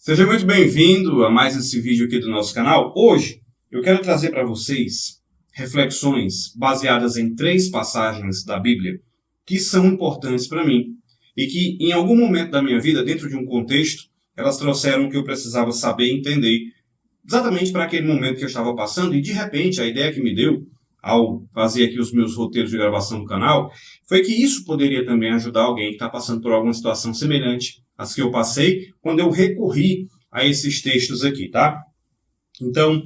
Seja muito bem-vindo a mais esse vídeo aqui do nosso canal. Hoje eu quero trazer para vocês reflexões baseadas em 3 passagens da Bíblia que são importantes para mim e que em algum momento da minha vida, dentro de um contexto, elas trouxeram o que eu precisava saber e entender exatamente para aquele momento que eu estava passando. E de repente a ideia que me deu ao fazer aqui os meus roteiros de gravação do canal foi que isso poderia também ajudar alguém que está passando por alguma situação semelhante às que eu passei quando eu recorri a esses textos aqui, tá? Então,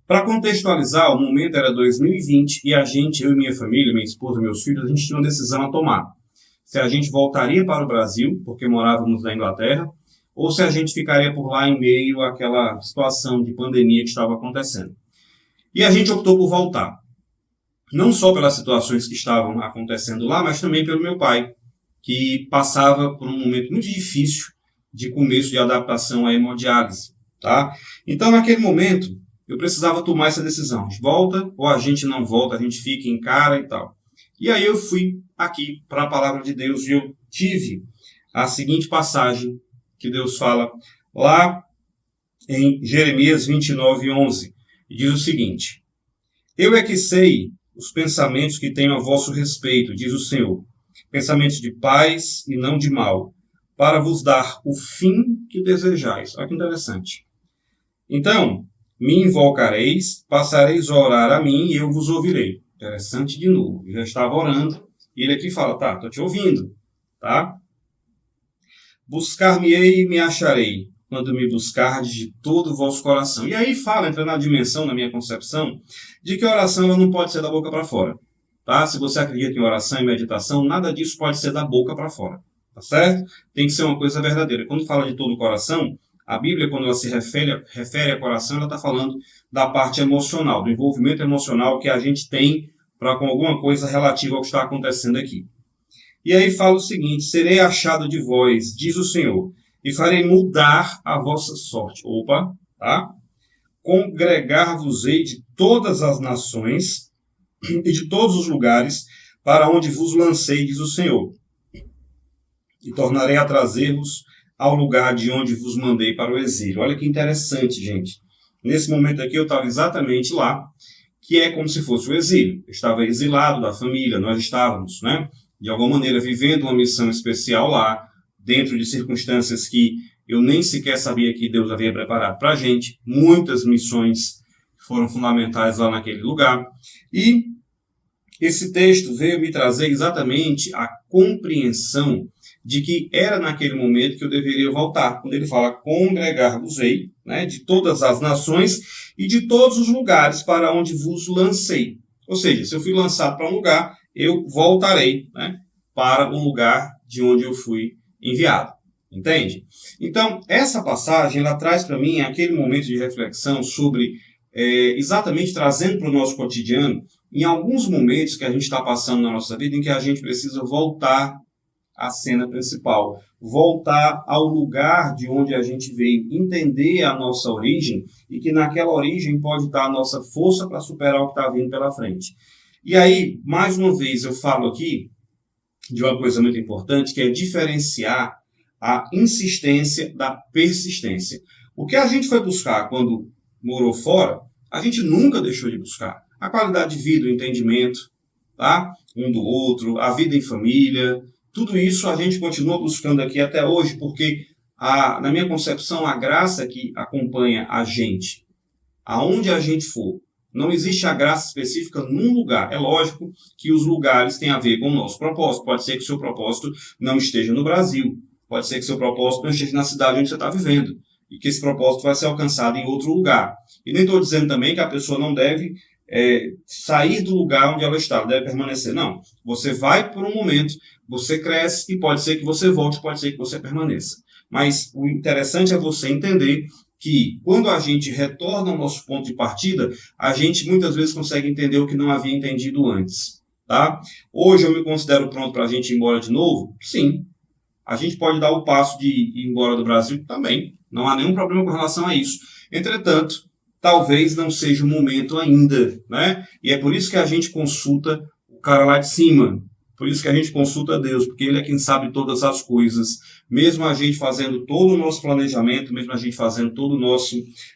para contextualizar, o momento era 2020 e eu e minha família, minha esposa, meus filhos, a gente tinha uma decisão a tomar. Se a gente voltaria para o Brasil, porque morávamos na Inglaterra, ou se a gente ficaria por lá em meio àquela situação de pandemia que estava acontecendo. E a gente optou por voltar. Não só pelas situações que estavam acontecendo lá, mas também pelo meu pai, que passava por um momento muito difícil de começo de adaptação à hemodiálise, tá? Então, naquele momento, eu precisava tomar essa decisão. A gente volta ou a gente não volta, a gente fica em cara e tal. E aí eu fui aqui para a palavra de Deus e eu tive a seguinte passagem que Deus fala lá em Jeremias 29:11. E diz o seguinte: Eu é que sei os pensamentos que tenho a vosso respeito, diz o Senhor, pensamentos de paz e não de mal, para vos dar o fim que desejais. Olha que interessante. Então, me invocareis, passareis a orar a mim e eu vos ouvirei. Interessante de novo. Eu já estava orando e ele aqui fala, tá, estou te ouvindo, tá? Buscar-me-ei e me acharei, quando me buscardes de todo o vosso coração. E aí fala, entra na dimensão, na minha concepção, de que a oração ela não pode ser da boca para fora. Tá? Se você acredita em oração e meditação, nada disso pode ser da boca para fora. Tá certo? Tem que ser uma coisa verdadeira. Quando fala de todo o coração, a Bíblia, quando ela se refere a coração, ela está falando da parte emocional, do envolvimento emocional que a gente tem para com alguma coisa relativa ao que está acontecendo aqui. E aí fala o seguinte: serei achado de vós, diz o Senhor, e farei mudar a vossa sorte. Opa, tá? Congregar-vos-ei de todas as nações e de todos os lugares para onde vos lancei, diz o Senhor. E tornarei a trazer-vos ao lugar de onde vos mandei para o exílio. Olha que interessante, gente. Nesse momento aqui eu estava exatamente lá, que é como se fosse o exílio. Eu estava exilado da família, nós estávamos, né, de alguma maneira, vivendo uma missão especial lá, dentro de circunstâncias que eu nem sequer sabia que Deus havia preparado para a gente. Muitas missões foram fundamentais lá naquele lugar. E esse texto veio me trazer exatamente a compreensão de que era naquele momento que eu deveria voltar. Quando ele fala congregar-vos-ei, né, de todas as nações e de todos os lugares para onde vos lancei. Ou seja, se eu fui lançado para um lugar, eu voltarei, né, para o lugar de onde eu fui enviado. Entende? Então, essa passagem ela traz para mim aquele momento de reflexão sobre, exatamente trazendo para o nosso cotidiano, em alguns momentos que a gente está passando na nossa vida, em que a gente precisa voltar à cena principal, voltar ao lugar de onde a gente veio, entender a nossa origem e que naquela origem pode estar a nossa força para superar o que está vindo pela frente. E aí, mais uma vez, eu falo aqui de uma coisa muito importante, que é diferenciar a insistência da persistência. O que a gente foi buscar quando morou fora, a gente nunca deixou de buscar. A qualidade de vida, o entendimento, tá? Um do outro, a vida em família, tudo isso a gente continua buscando aqui até hoje, porque, na minha concepção, a graça que acompanha a gente, aonde a gente for, não existe a graça específica num lugar. É lógico que os lugares têm a ver com o nosso propósito. Pode ser que o seu propósito não esteja no Brasil. Pode ser que o seu propósito não esteja na cidade onde você está vivendo. E que esse propósito vai ser alcançado em outro lugar. E nem estou dizendo também que a pessoa não deve sair do lugar onde ela está, ela deve permanecer. Não. Você vai por um momento, você cresce e pode ser que você volte, pode ser que você permaneça. Mas o interessante é você entender que quando a gente retorna ao nosso ponto de partida, a gente muitas vezes consegue entender o que não havia entendido antes. Tá? Hoje eu me considero pronto para a gente ir embora de novo? Sim. A gente pode dar o passo de ir embora do Brasil também. Não há nenhum problema com relação a isso. Entretanto, talvez não seja o momento ainda, né? E é por isso que a gente consulta o cara lá de cima, Por isso que a gente consulta a Deus, porque Ele é quem sabe todas as coisas. Mesmo a gente fazendo todo o nosso planejamento, mesmo a gente fazendo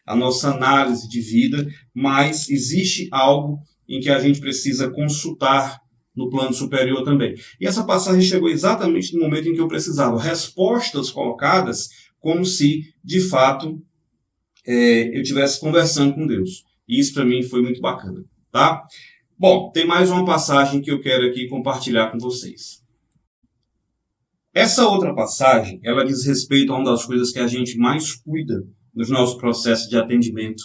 a nossa análise de vida, mas existe algo em que a gente precisa consultar no plano superior também. E essa passagem chegou exatamente no momento em que eu precisava. Respostas colocadas como se, de fato, eu estivesse conversando com Deus. E isso para mim foi muito bacana, tá? Bom, tem mais uma passagem que eu quero aqui compartilhar com vocês. Essa outra passagem, ela diz respeito a uma das coisas que a gente mais cuida nos nossos processos de atendimento,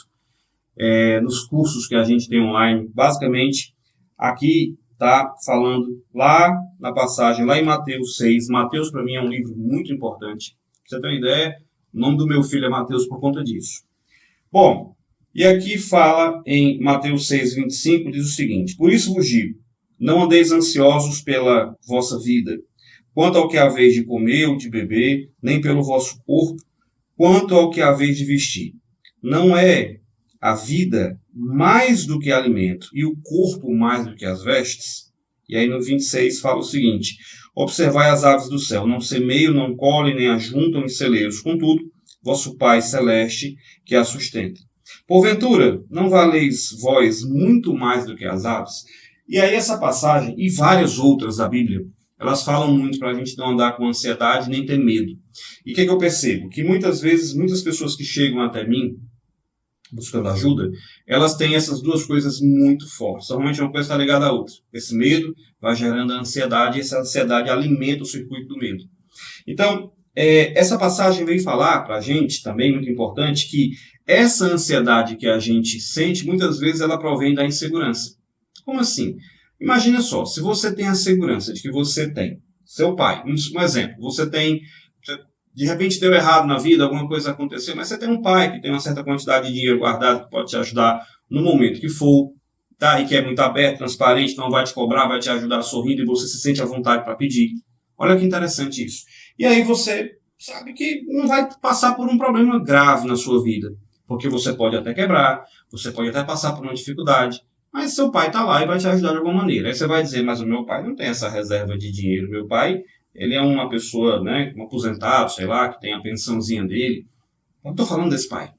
nos cursos que a gente tem online. Basicamente, aqui está falando lá na passagem, lá em Mateus 6. Mateus, para mim, é um livro muito importante. Pra você ter uma ideia, o nome do meu filho é Mateus por conta disso. Bom, e aqui fala em Mateus 6, 25, diz o seguinte: por isso vos digo, não andeis ansiosos pela vossa vida, quanto ao que haveis de comer ou de beber, nem pelo vosso corpo, quanto ao que haveis de vestir. Não é a vida mais do que alimento e o corpo mais do que as vestes? E aí no 26 fala o seguinte: observai as aves do céu, não semeiam, não colhem, nem ajuntam em celeiros, contudo, vosso Pai celeste que as sustenta. Porventura, não valeis vós muito mais do que as aves? E aí essa passagem e várias outras da Bíblia, elas falam muito para a gente não andar com ansiedade nem ter medo. E o que eu percebo? Que muitas vezes, muitas pessoas que chegam até mim buscando ajuda, elas têm essas duas coisas muito fortes. Normalmente uma coisa está ligada à outra. Esse medo vai gerando a ansiedade e essa ansiedade alimenta o circuito do medo. Então, essa passagem vem falar para a gente, também muito importante, que essa ansiedade que a gente sente, muitas vezes ela provém da insegurança. Como assim? Imagina só, se você tem a segurança de que você tem seu pai, um exemplo, você tem, de repente deu errado na vida, alguma coisa aconteceu, mas você tem um pai que tem uma certa quantidade de dinheiro guardado que pode te ajudar no momento que for, tá? E que é muito aberto, transparente, não vai te cobrar, vai te ajudar sorrindo e você se sente à vontade para pedir. Olha que interessante isso. E aí você sabe que não vai passar por um problema grave na sua vida, porque você pode até quebrar, você pode até passar por uma dificuldade, mas seu pai está lá e vai te ajudar de alguma maneira. Aí você vai dizer, mas o meu pai não tem essa reserva de dinheiro. Meu pai, ele é uma pessoa, né, um aposentado, sei lá, que tem a pensãozinha dele. Eu estou falando desse pai.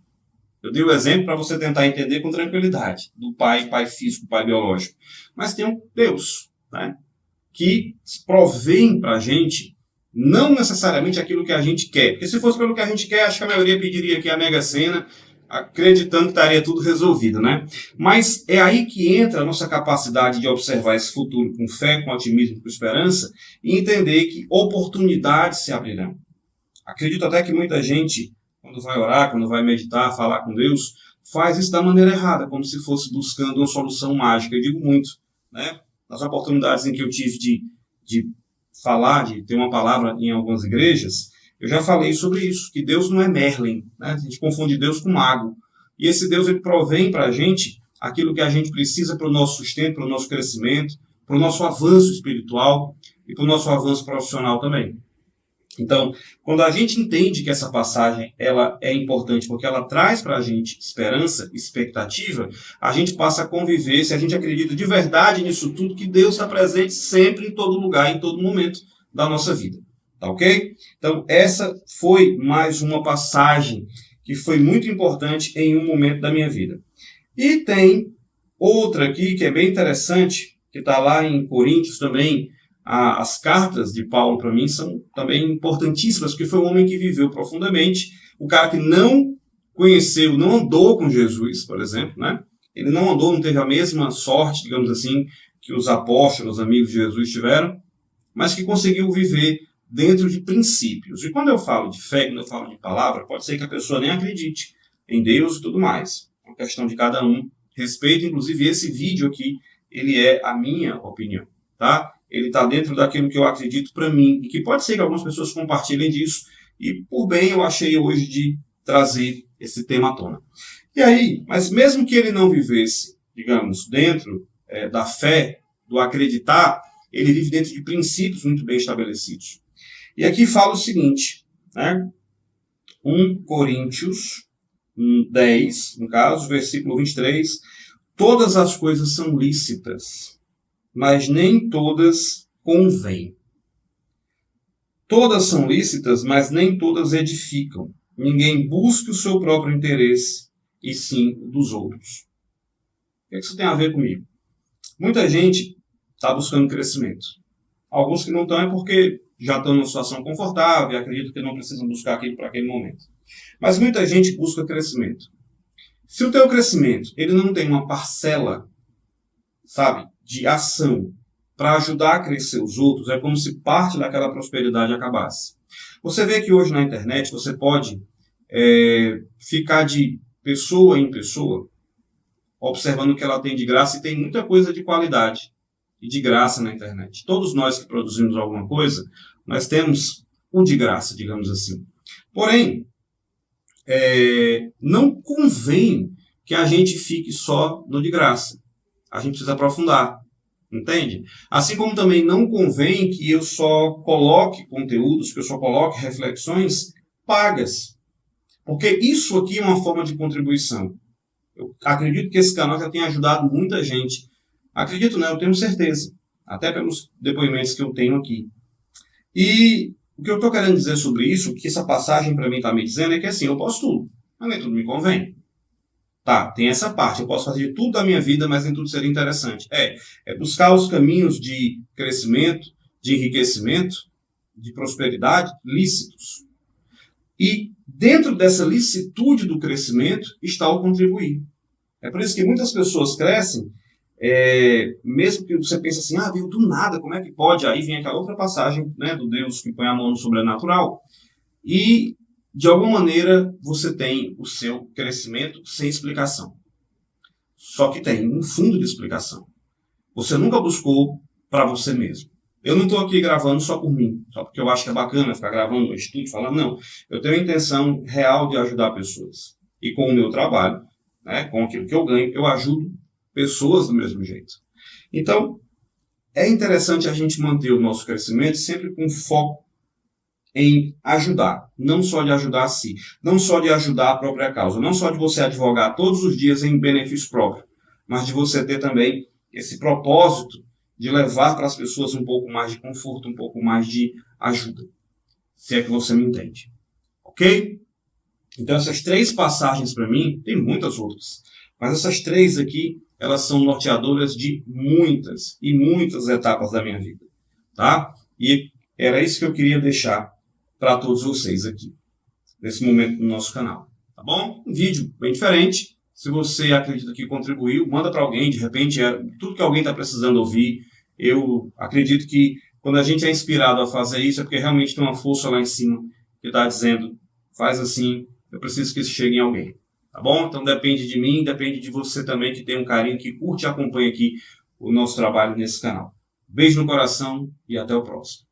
Eu dei o exemplo para você tentar entender com tranquilidade, do pai físico, pai biológico. Mas tem um Deus, né, que provém para a gente não necessariamente aquilo que a gente quer. Porque se fosse pelo que a gente quer, acho que a maioria pediria aqui a Mega Sena, acreditando que estaria tudo resolvido, né? Mas é aí que entra a nossa capacidade de observar esse futuro com fé, com otimismo, com esperança e entender que oportunidades se abrirão. Acredito até que muita gente, quando vai orar, quando vai meditar, falar com Deus, faz isso da maneira errada, como se fosse buscando uma solução mágica. Eu digo muito, né? Nas oportunidades em que eu tive de falar, de ter uma palavra em algumas igrejas, eu já falei sobre isso, que Deus não é Merlin, né? A gente confunde Deus com mago. E esse Deus, ele provém para a gente aquilo que a gente precisa para o nosso sustento, para o nosso crescimento, para o nosso avanço espiritual e para o nosso avanço profissional também. Então, quando a gente entende que essa passagem ela é importante porque ela traz para a gente esperança, expectativa, a gente passa a conviver, se a gente acredita de verdade nisso tudo, que Deus está presente sempre, em todo lugar, em todo momento da nossa vida. Tá ok? Então, essa foi mais uma passagem que foi muito importante em um momento da minha vida. E tem outra aqui que é bem interessante, que está lá em Coríntios também. As cartas de Paulo, para mim, são também importantíssimas, porque foi um homem que viveu profundamente, o cara que não conheceu, não andou com Jesus, por exemplo, né? Ele não andou, não teve a mesma sorte, digamos assim, que os apóstolos, amigos de Jesus tiveram, mas que conseguiu viver dentro de princípios. E quando eu falo de fé, quando eu falo de palavra, pode ser que a pessoa nem acredite em Deus e tudo mais. É uma questão de cada um. Respeito, inclusive, esse vídeo aqui, ele é a minha opinião, tá? Ele está dentro daquilo que eu acredito para mim, e que pode ser que algumas pessoas compartilhem disso, e por bem eu achei hoje de trazer esse tema à tona. E aí, mas mesmo que ele não vivesse, digamos, dentro da fé, do acreditar, ele vive dentro de princípios muito bem estabelecidos. E aqui fala o seguinte, né? 1 Coríntios 10, no caso, versículo 23, todas as coisas são lícitas, mas nem todas convém. Todas são lícitas, mas nem todas edificam. Ninguém busca o seu próprio interesse, e sim o dos outros. O que isso tem a ver comigo? Muita gente está buscando crescimento. Alguns que não estão é porque já estão numa situação confortável e acreditam que não precisam buscar aquilo para aquele momento. Mas muita gente busca crescimento. Se o teu crescimento ele não tem uma parcela, sabe, de ação para ajudar a crescer os outros, é como se parte daquela prosperidade acabasse. Você vê que hoje na internet você pode ficar de pessoa em pessoa, observando o que ela tem de graça, e tem muita coisa de qualidade e de graça na internet. Todos nós que produzimos alguma coisa, nós temos o de graça, digamos assim. Porém, não convém que a gente fique só no de graça. A gente precisa aprofundar, entende? Assim como também não convém que eu só coloque conteúdos, que eu só coloque reflexões pagas. Porque isso aqui é uma forma de contribuição. Eu acredito que esse canal já tem ajudado muita gente. Acredito, né? Eu tenho certeza. Até pelos depoimentos que eu tenho aqui. E o que eu estou querendo dizer sobre isso, o que essa passagem para mim está me dizendo, é que assim, eu posso tudo, mas nem tudo me convém. Tá, tem essa parte, eu posso fazer tudo da minha vida, mas nem tudo seria interessante. É buscar os caminhos de crescimento, de enriquecimento, de prosperidade lícitos. E dentro dessa licitude do crescimento está o contribuir. É por isso que muitas pessoas crescem, mesmo que você pense assim, veio do nada, como é que pode? Aí vem aquela outra passagem, né, do Deus que põe a mão no sobrenatural. E, de alguma maneira, você tem o seu crescimento sem explicação. Só que tem um fundo de explicação. Você nunca buscou para você mesmo. Eu não estou aqui gravando só por mim, só porque eu acho que é bacana ficar gravando no estúdio, falando, não. Eu tenho a intenção real de ajudar pessoas. E com o meu trabalho, né, com aquilo que eu ganho, eu ajudo pessoas do mesmo jeito. Então, é interessante a gente manter o nosso crescimento sempre com foco em ajudar, não só de ajudar a si, não só de ajudar a própria causa, não só de você advogar todos os dias em benefício próprio, mas de você ter também esse propósito de levar para as pessoas um pouco mais de conforto, um pouco mais de ajuda, se é que você me entende. Ok? Então essas 3 passagens para mim, tem muitas outras, mas essas 3 aqui, elas são norteadoras de muitas e muitas etapas da minha vida, tá? E era isso que eu queria deixar para todos vocês aqui, nesse momento no nosso canal, tá bom? Um vídeo bem diferente. Se você acredita que contribuiu, manda para alguém, de repente tudo que alguém está precisando ouvir. Eu acredito que quando a gente é inspirado a fazer isso, é porque realmente tem uma força lá em cima que está dizendo, faz assim, eu preciso que isso chegue em alguém. Tá bom? Então depende de mim, depende de você também que tem um carinho, que curte e acompanha aqui o nosso trabalho nesse canal. Beijo no coração e até o próximo.